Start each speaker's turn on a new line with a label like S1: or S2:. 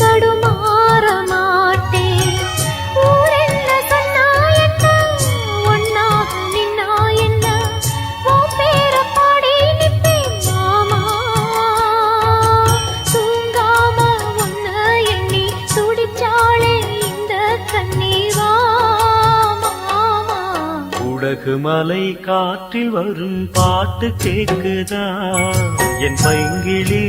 S1: தடுமாற மாட்டேன். ஊர் என்ன சொன்னா என்ன, ஒன்னாக நின்னா என்ன, உன் பேர பாடி நிப்பேன் மாமா. தூங்காம உன்ன எண்ணி துடிச்சாளே இந்த கண்ணீவா மாமா.
S2: உலகு மலை காற்றில் வரும் பாட்டு கேக்குதா என் பைங்கிளி?